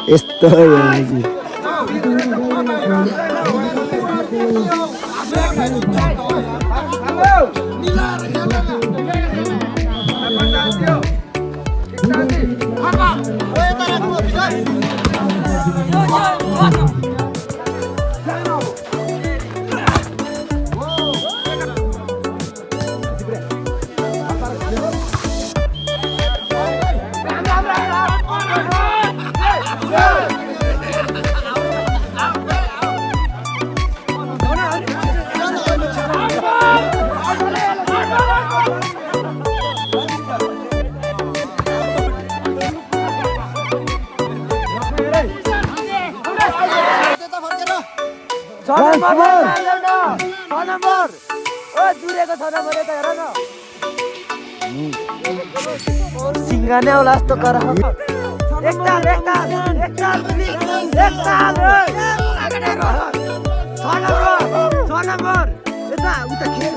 यस्तो हो सिंगाने वाला तो कर एक ताल नंबर यता उता खेल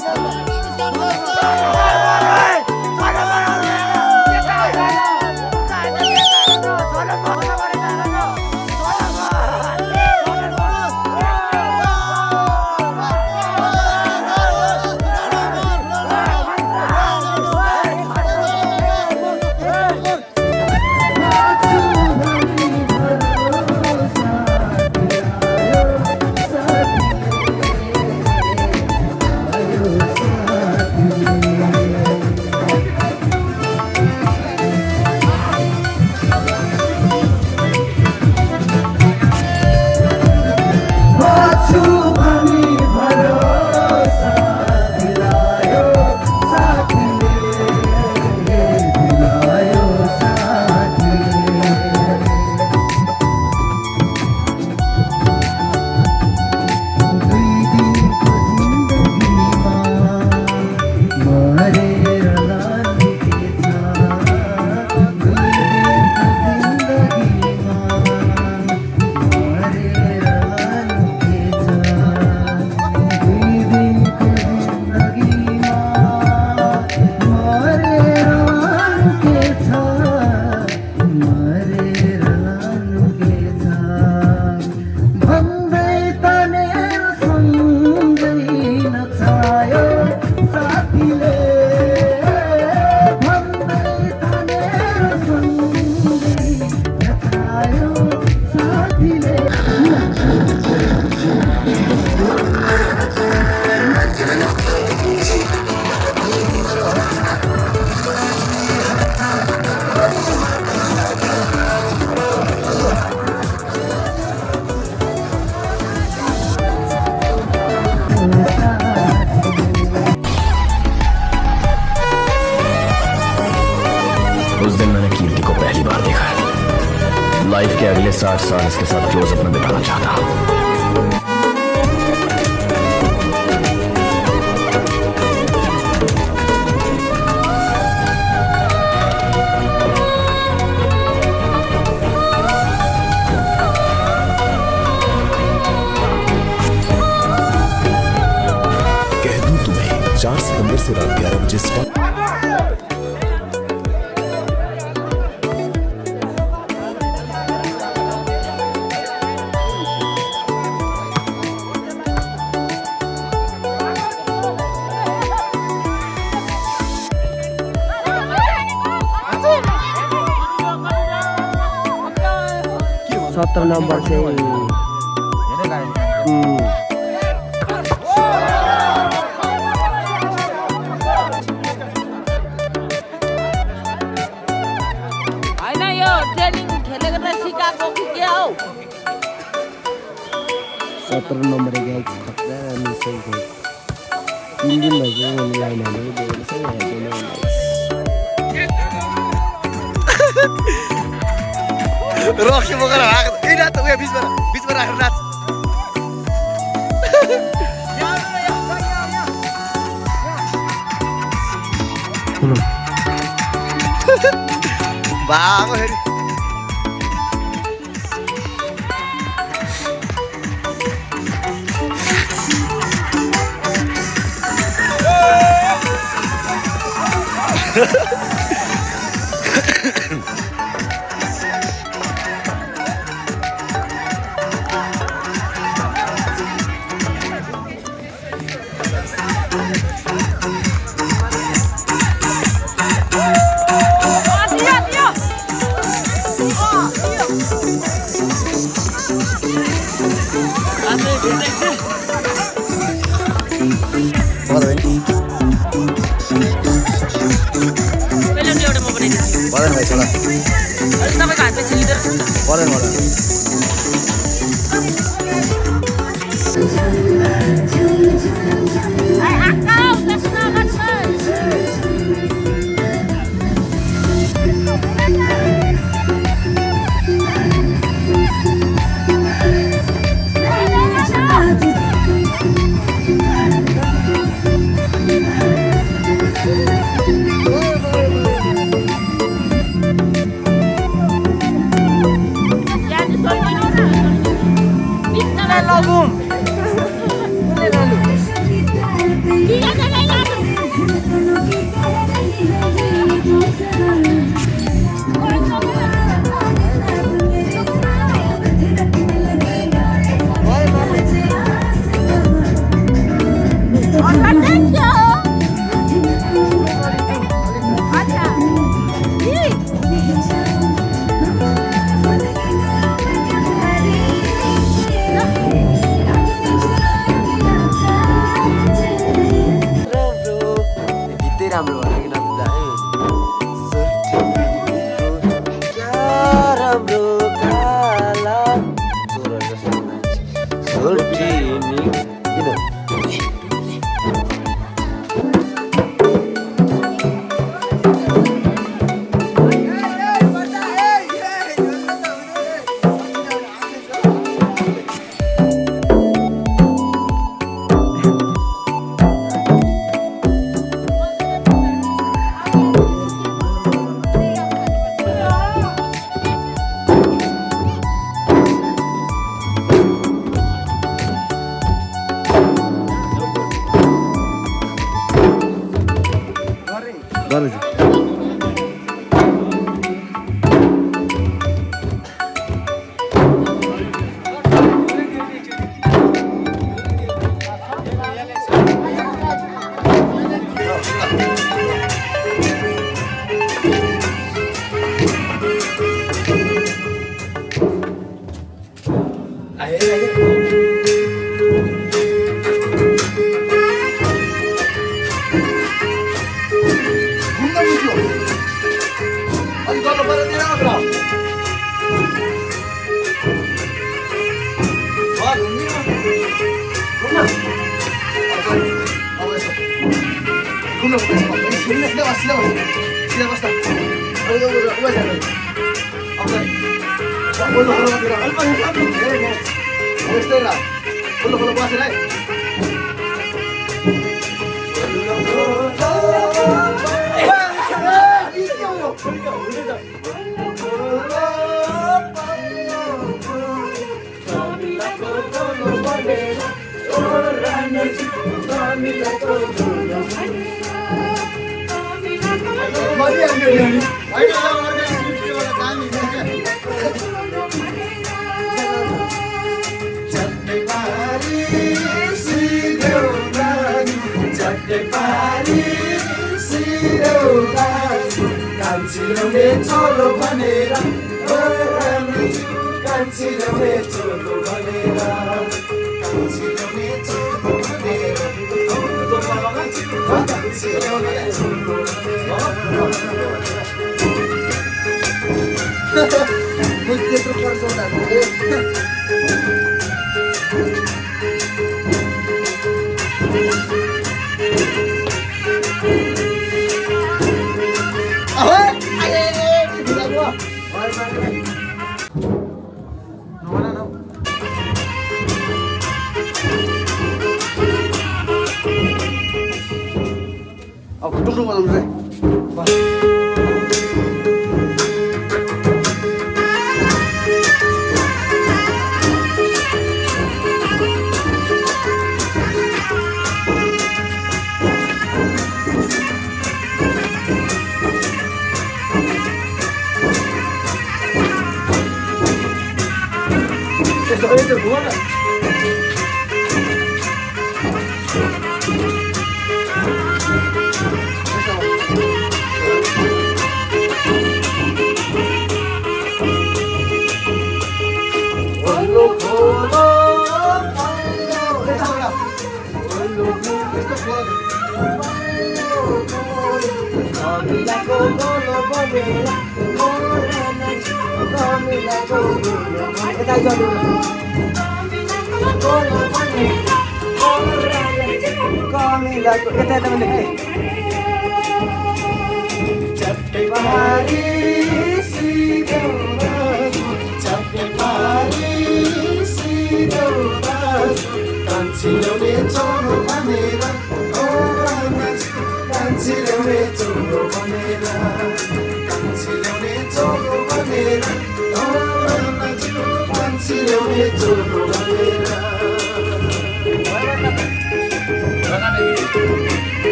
लाइफ के अगले 60 साल इसके साथ क्लोजअप में बिताना चाहता हूँ। कह दूं तुम्हें 4 सितंबर से रात 11 बजे स्टार्ट। सत्तर नंबर से सत्र नंबर तीन दिन भइसक्यो लाइन रक्सी बोकेर भाग ए रात उयो बीचमा राखेर नाच भागो फेरि पर्दैन भाइ छोडा तपाईँको हातमा छिलिँदो पर्दैन पर्दैन राम्रो भनेको राम्रो काला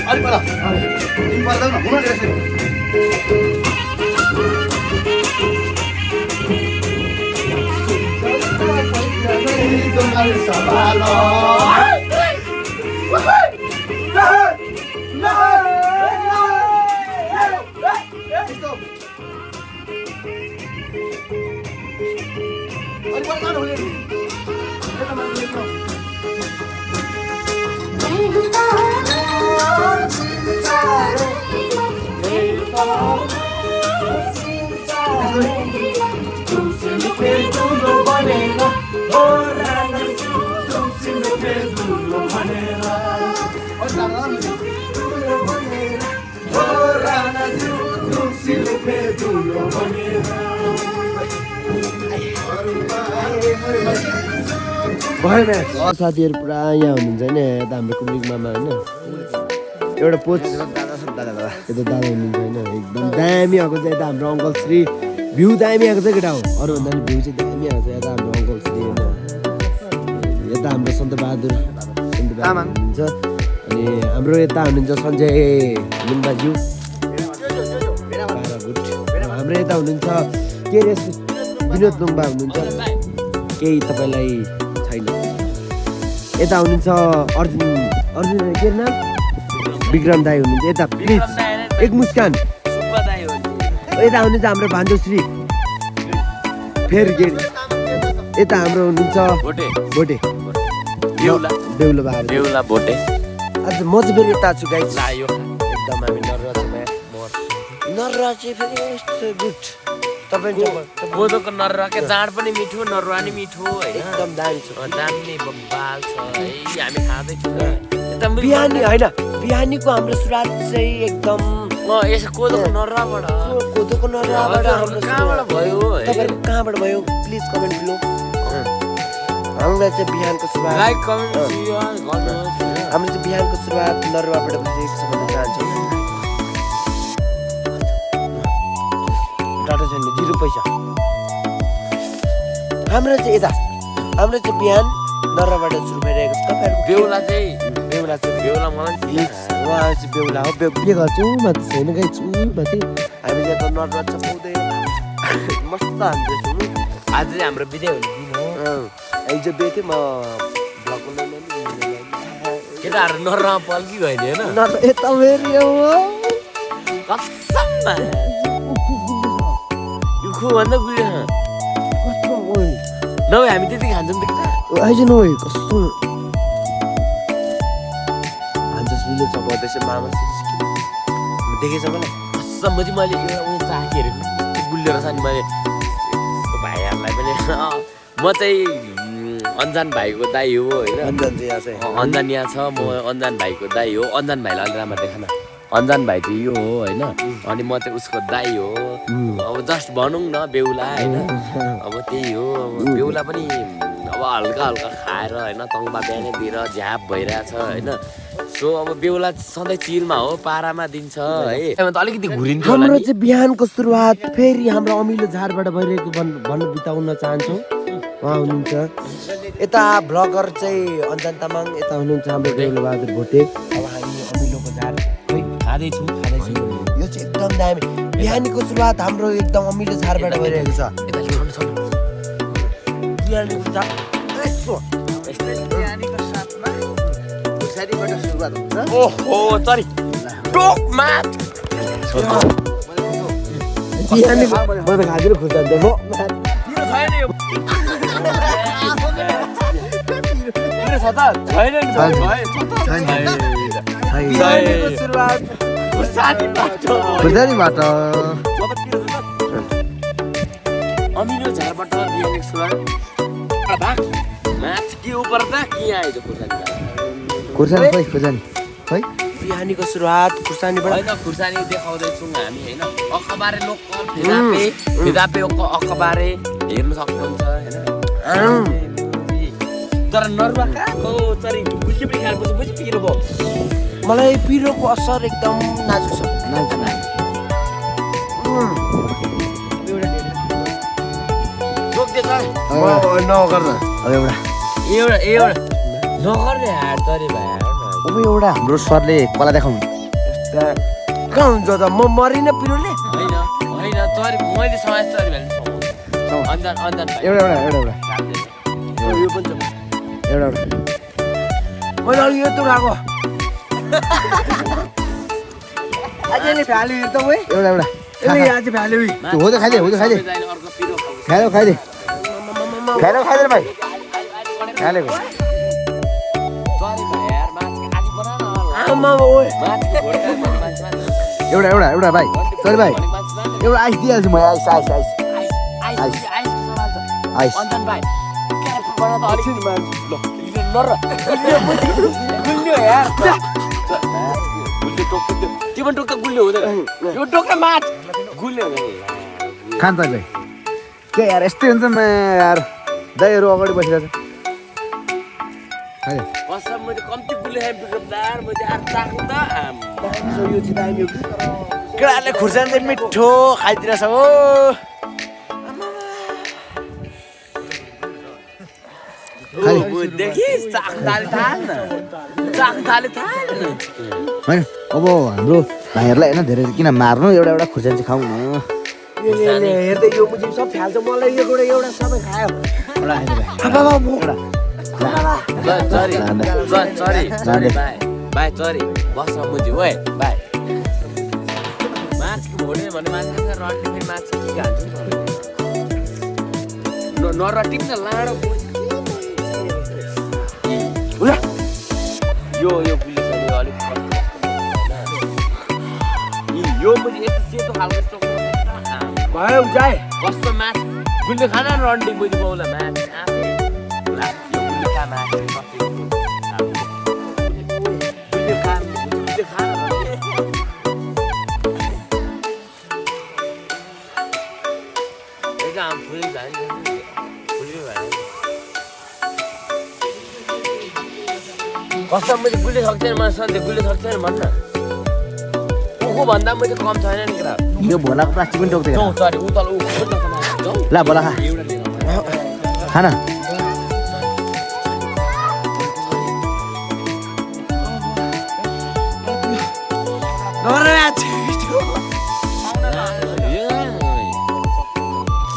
अलिक पर तिमी पर्दा न हुन रहेछ साथीहरू पुरा यहाँ हुनुहुन्छ होइन यता हाम्रो कुम्रिक मामा होइन एउटा पोच यता दादा हुनुहुन्छ होइन एकदम दामी आएको छ यता हाम्रो अङ्कल श्री भ्यू दामी आएको छ केटा हो अरूभन्दा पनि भ्यू चाहिँ दामी आएको छ यता हाम्रो अङ्कल श्री होइन यता हाम्रो सन्तबहादुर हुनुहुन्छ अनि हाम्रो यता हुनुहुन्छ सञ्जय मुन्दाज्यू हाम्रो यता हुनुहुन्छ के अरे विनोद लुम्बा हुनुहुन्छ केही तपाईँलाई छैन यता हुनुहुन्छ अर्जुन के नाम विक्रम दाई हुनुहुन्छ यता प्लिज एक मुस्कान यता हुनुहुन्छ हाम्रो भान्जुश्री फेर यता हाम्रो हुनुहुन्छ भोटे बेहुला भोटे आज म चाहिँ फेरि यता छु गाइस एकदम हामी नर्रा चाहिँ फेरि यस्तो गुड कोदोको नर्रा के जाँड पनि मिठो नर्रा नि मिठो होइन एकदम दामी छ दामी बब्बाल छ है हामी खाँदैछौँ बिहानी होइन बिहानीको हाम्रो सुरुवात चाहिँ एकदम यसो कोदोको नर्राबाट हाम्रो कहाँबाट भयो तपाईँहरू कहाँबाट भयो प्लिज कमेन्ट बिलो हामीलाई चाहिँ बिहानको सुरुवात लाइक कमेन्ट गर्नुहोस् हाम्रो चाहिँ बिहानको सुरुवात नर्वाबाट भइरहेको छ भन्न चाहन्छु डाटा छैन 0 पैसा हाम्रो चाहिँ यता हाम्रो चाहिँ बिहान नर्वाबाट सुरु भइरहेको छ तपाईँहरूको बेहुला चाहिँ बेहुला मलाई उहाँ चाहिँ बेहुला हो के गर्छु माथि छैन गाई छु माथि हामी यहाँ त नर्वा चपाउँदै मस्त हान्दैछौँ आज चाहिँ हाम्रो बिदा हुने दिन हो हिजो बिहे थियो म भ्लग बनाउनु केटाहरू नर्रामा पल्की गयो नि होइन यता फेरि कसममा यो भन्दा गुलियो नभए हामी त्यति खान्छौँ त केटा आइज न कस्तो भान्जसले चपाउँदैछ मामा देखेछ मलाई कसम चाहिँ मैले उयो चाखी हेरेको गुलियो रहेछ नि मैले भाइहरूलाई पनि म चाहिँ अन्जान भाइको दाइ हो होइन अन्जान यहाँ छ म अन्जान भाइको दाइ हो अन्जान भाइलाई अलिक राम्रो देखा न अन्जान भाइ चाहिँ यो हो होइन अनि म चाहिँ उसको दाइ हो अब जस्ट भनौँ न बेहुला होइन अब त्यही हो अब बेहुला पनि अब हल्का खाएर होइन तङ्बा बिहानै दिएर झ्याप भइरहेछ होइन सो अब बेहुला सधैँ चिलमा हो पारामा दिन्छ है अलिकति घुरिन्थ्यो हाम्रो चाहिँ बिहानको सुरुवात फेरि हाम्रो अमिलो झारबाट भइरहेको भन्नु बिताउन चाहन्छौँ उहाँ हुनुहुन्छ यता भ्लगर चाहिँ अन्जान तामाङ यता हुनुहुन्छ हाम्रो बेहुला बहादुर भोटे अब हामी अमिलोको झार खाँदैछु यो चाहिँ एकदम दामी बिहानीको सुरुवात हाम्रो एकदम अमिलो झारबाट भइरहेको छ बिहानीको झार ओहो सरी टोकमाट बिहानीको म त खाँदिनँ खुर्सा छैन नि बिहानीको सुरुवात खुर्सानीबाट अमिलो झारबाट बिहान सुरुवात भाग माछ के उपर त के आएछ खुर्सानी खोइ खुर्सानी है बिहानीको सुरुवात खुर्सानीबाट होइन खुर्सानी देखाउँदैछौँ हामी होइन अखबारे लोकल फिदापे अखबारे हेर्नु सक्नुहुन्छ होइन तर नरुवा कहाँको चरी बुझ्यो पनि खानुपर्छ बुझ्यो पिरो भयो मलाई पिरोको असर एकदम नाजुक छ रोक्दै छ नगर न अब एउटा नगर्ने हार तरी भाइ अब एउटा हाम्रो सरले कला देखाउनु कहाँ हुन्छ त म मरिनँ पिरोले होइन तरी मैले समाज तरी भने अन्जान एउटा यो पनि छ एउटा मैले अघि यो तुराको अझैले भ्याल्यु हेर त ओए एउटा ए आज भ्याल्यु हो त खाइदे अर्को पिरो खाइदे भाइ खाले तरी भाइ यार माछ आज बना न आमा ओए एउटा भाइ सरी भाइ एउटा आइस दिइहाल्छु म आइस अन्जान भाइ बना त अलिकति माछ ल नर गुल्यो यार गुल्यो टोक्यो त्यो पनि टोक्दा गुल्यो हुँदैन यो टोक्दा माछ गुल्यो खान त भाइ के यार यस्तै हुन्छ म यार दाइहरू अगाडि बसिरहेछ खाइदे कसम मैले कम्ती गुल्यो खाएँ बिगदार मैले यार चाख्नु त यो चाहिँ दामी हो केटाले खुर्सानी चाहिँ मिठो खाइदिरहेछ हो देखिस् चाख्नु थाले होइन अब हाम्रो भाइहरूलाई होइन धेरै किन मार्नु एउटा खुर्सानी चाहिँ खाउँ न हेर्दै यो मुजी सब फ्याल्छ मलाई यो एउटा सबै खायो बाई चरी बस मुजी ओए बाई माछ भोडे भने माछा रट्ने फेरि माछा के हाल्छु नरटिप न लाडो यो बुझ्यो छ यो अलिक यो मुजी यस्तो सेतो खालको स्टक भयो जाए कस्तो माछ गुल्यो खाना रन्डी बुझ्यो बाउला माछ आफै यो गुल्यो खा माछ गुल्यो खा काम फुल जान्छ फुल्यो भयो कस्तो मैले गुल्यो सक्दैन मलाई सधैँ गुल्यो सक्दैन भन्न ऊको भन्दा मैले कम छैन नि केटा यो भोलाको प्लास्टिक पनि टोक्दैन जाउँ चरी ऊ तल ऊ ल भोला खा एउटा लिएर खान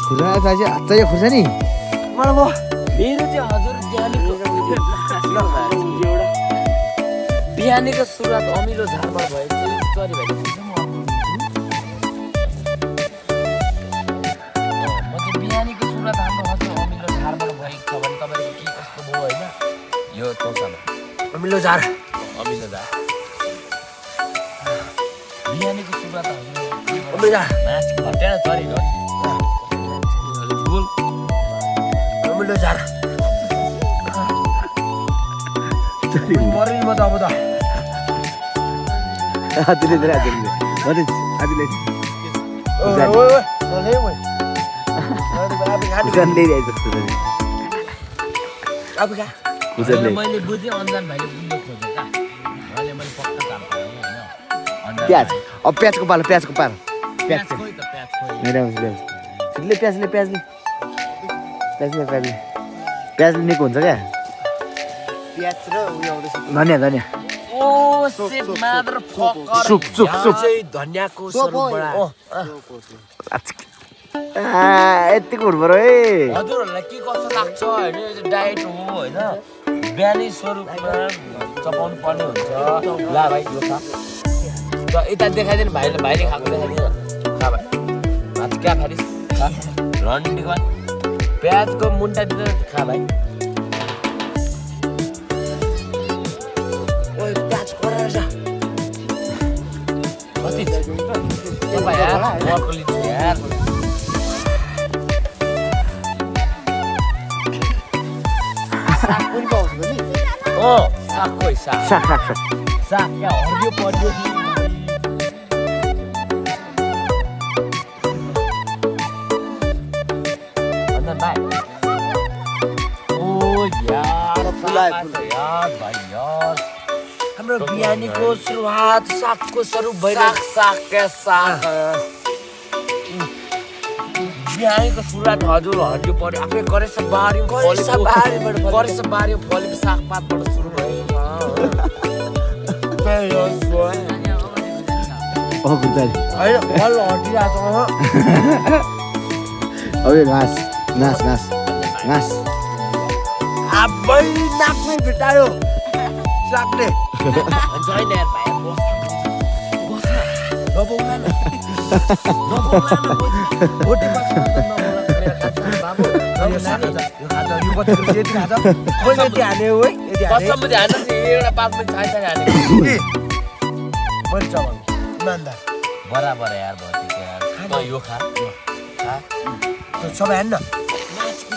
खुर्सानी चाहियो खुर्सानी मलाई भयो मेरो चाहिँ हजुर बिहानीको सुरुवात अमिलो झारबाट भयो चाहिँ चरी भाइ बिहानीको सुरुवात हाम्रो हजुर अमिलो झारबाट भएको छ भने तपाईँको के कस्तो भयो होइन यो तोसामा अमिलो झार बिहानीको सुरुवात अमिलो झार माछ घटेन चरी बोल अमिलो झार मरिन म त अब त आदिले मैले बुझेँ अन्जान भाइले बुझ्नु खोजेँ क्या मैले पक्का काम पाएँ होइन प्याज अब प्याजको पालो प्याज खोइ त मेरो प्याजले निको हुन्छ क्या प्याज र उयो आउँदैछ धनियाँ ओ सेट मादर फकर सुप चाहिँ धनियाँको स्वरूपबाट यतिको हुनु पऱ्यो है हजुरहरूलाई के कस्तो लाग्छ होइन यो चाहिँ डाइट हो होइन बिहानै स्वरूपमा चपाउनु पर्ने हुन्छ ल भाइ यो खा त यता देखाइदिनु भाइले खाएको देखाइदिनु खा भाइ भात क्या खारिस खा रन्डीको प्याजको मुन्टा दिँदैन खा भाइ प्याज कराएर लिच तपाईँ यार अर्को लिच यार साग पनि पाउँछ नि साग खोइ साग साग क्या हरियो परियो अन्त भाइ ओ यार यार भाइ यार हाम्रो बिहानीको सुरुवात सागको स्वरूप साग साग क्या साग बिहानीको सुरुवात हजुर हरियो पर्यो आफै गरेछ बार्यो गरेछ बार्यो फलेको सागपातबाट सुरु भएको फल हटिरहेको अब घाँस घाँस घाँस घाँस आबै नाकमै भेटायो सागले छैन यार भाइ नबोल्ला न भोटे पाक्छ बाबु यो साग यो खाजा यो कति यति खाजा खोइ यति हाल्यो है यति हाल्यो कसम ध्यान एउटा पातमा छाइ छाइ हालेको मैले चलाउनु इमान्दार बराबर यार भयो यार यो खा सबै हान्न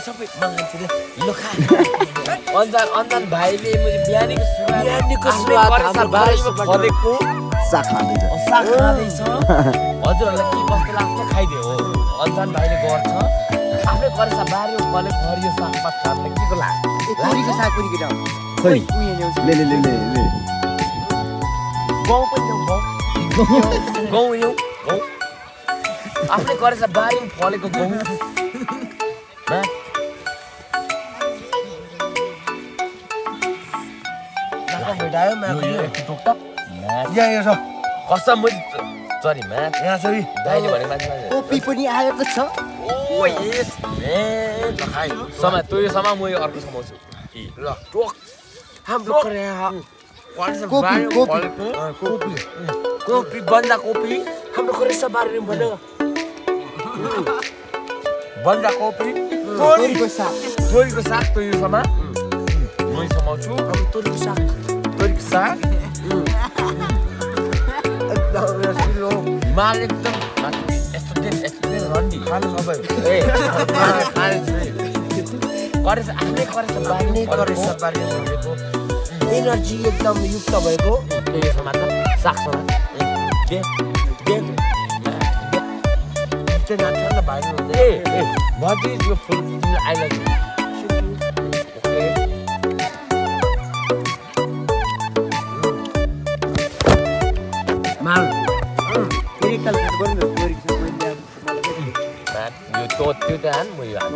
सबै मान्छेले हिलो खा अन्जान भाइले मैले बिहानीको सुरुवात बारीमा फलेको साग खाँदैछ साग खाँदैछ हजुरहरूलाई के कस्तो लाग्छ खाइदियो हो अन्जान भाइले गर्छ आफै गरेछ बारी फलेको हरियो सागपात खाँदा के को लाग्छ तोरीको साग पनि केटा खोइ ले गाउँ पनि ल्याउँ गाउँ ल्याउँ गाउँ आफूले गरेछ बारीमा फलेको गाउँ भेटायो यहाँ छ कसम मैले सरी म्याथ यहाँ छ दाइले भने मान्छे कोपी पनि आएको छ समय तँ यो समय म यो अर्को समाउँछु ल टोक हाम्रो कोपी बन्दा कोपी हाम्रो करेस बारीमा भन्यो बन्दा कोपी तोरीको साग त यो समय म समाउँछु अब तोरीको साग माल एकदम यस्तो दिन रन्डी खानु सबै गरेछ एनर्जी एकदम युक्त भएको यो समाज साग समाज What is your full I love you. Okay. माल फेरि कलकत्ता गर्नु तोरीको साग मैले Man, you thought you dan mo yan.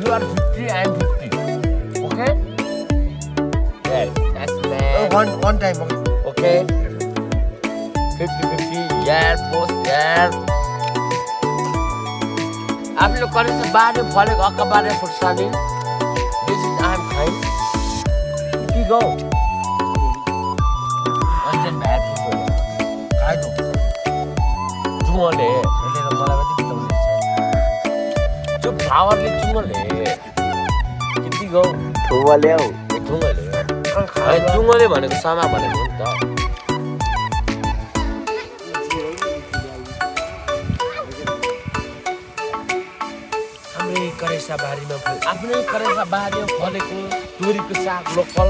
You are 50, I am 50. Okay? Yes, that's man. one time Okay? 50-50, yeah, both, yeah. आप लोग करें से बारे फले का बारे फुटसाली. This is I am fine. You go. Anjan bad people. I do. Chungole. Ele no mala bati bitau le. जो flower ले चुंगले. किती go? थोवाले हो चुंगले. अरे चुंगले भनेको सामा भनेको नि त. करेसा बारीमा आफ्नै करेसा बारीमा फलेको तोरीको साग लोकल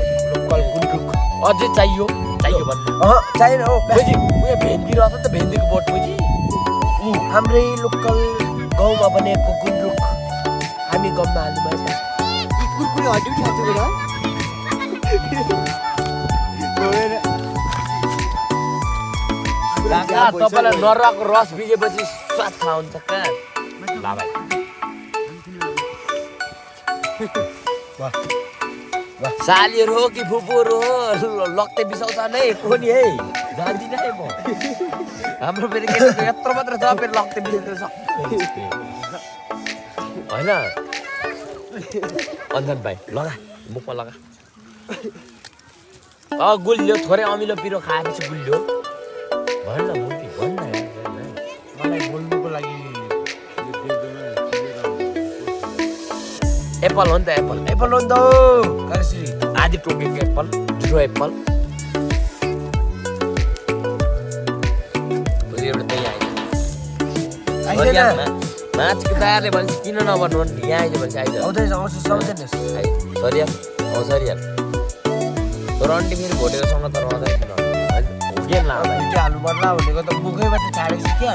गुन्द्रुक अझै चाहियो भन्नु चाहिएन हो बुझी उयो भेन्डी रहेछ त भेन्डीको बोट बुझी हाम्रै लोकल गाउँमा बनेको गुन्द्रुक हामी गाउँमा हाल्नु भएछ यी कुरकुरे हड्डी उठाएको बेला तपाईँलाई नराको रस भिजेपछि स्वाद थाहा हुन्छ कहाँ ल भाइ सालीहरू हो कि फुपूहरू हो लक्ते बिसाउँछ नै को नि है जान्दिनँ है म हाम्रो फेरि यत्रो मात्र छ फेरि लक्ते बिसाउँछ होइन अन्जन भाइ लगा मुखमा लगा गुलियो थोरै अमिलो पिरो खाएपछि गुलियो भन न मुर्ती भन न मलाई बोल्नुको लागि एप्पल हो नि त एप्पल एप्पल हो नि त कालेश्री आधी टोकेको एप्पल ठुलो एप्पल एउटा त्यही आइज माछको दायाले भन्छ किन नभन्नु यहाँ आइज भन्छ आइज आउँदैछ आउँछ सम्झिनुहोस् सरिहाल सरिहाल तर अन्टी फेरि भोटेकोसँग त रहँदैन हुँदैन लाउँदा भिडियो हाल्नु पर्ला भनेको त मुखैबाट छाडेको छु क्या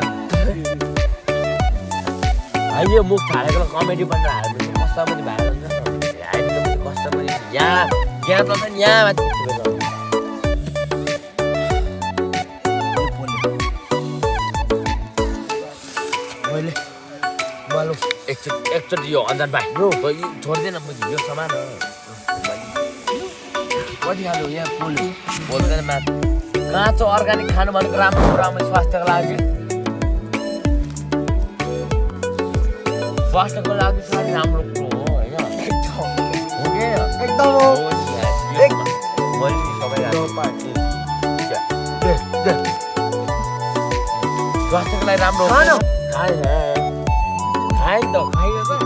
यो मुख छाडेको कमेडी बनेर हाल्यो भने कस्टमर भाइरल हुन्छ अहिले त कस्टमर यहाँ त यहाँ माथि मैले मालु एकचोटि यो अन्जान भाइ छोड्दैन म यो सामान कति खानु यहाँ पोल्यो बोल्दैन माथि काँचो अर्ग्यानिक खानु भनेको राम्रो कुरा हो स्वास्थ्यको लागि स्वास्थ्यको लागि साह्रै राम्रो कुरो हो होइन एकदम हो मैले सबै स्वास्थ्यको लागि राम्रो हो खाएँ त खाइयो त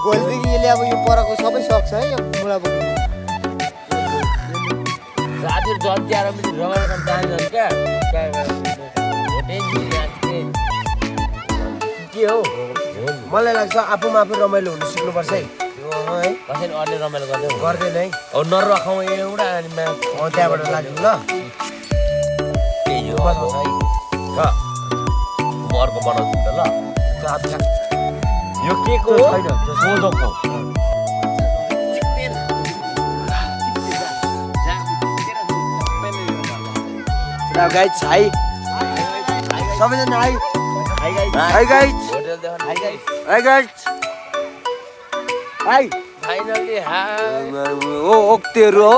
भोलिदेखि यसले अब यो परको सबै सक्छ है यो मुला बोक्नु साथीहरू जति आएर पनि रमाइलो काम जान्छन् क्या के हो मलाई लाग्छ आफूमा आफू रमाइलो हुनु सिक्नुपर्छ है कसैले अर्ले रमाइलो गर्दैन गर्दैन है अब नरखाउँ एउटा अनि त्यहाँबाट लाग्नु ल त्यही हो अब है म अर्को बनाउँछु नि त ल यो के को हो कोदोको गाइज हाई सबैजना hi hi guys hi guys hi finally ओ ओक्तेहरू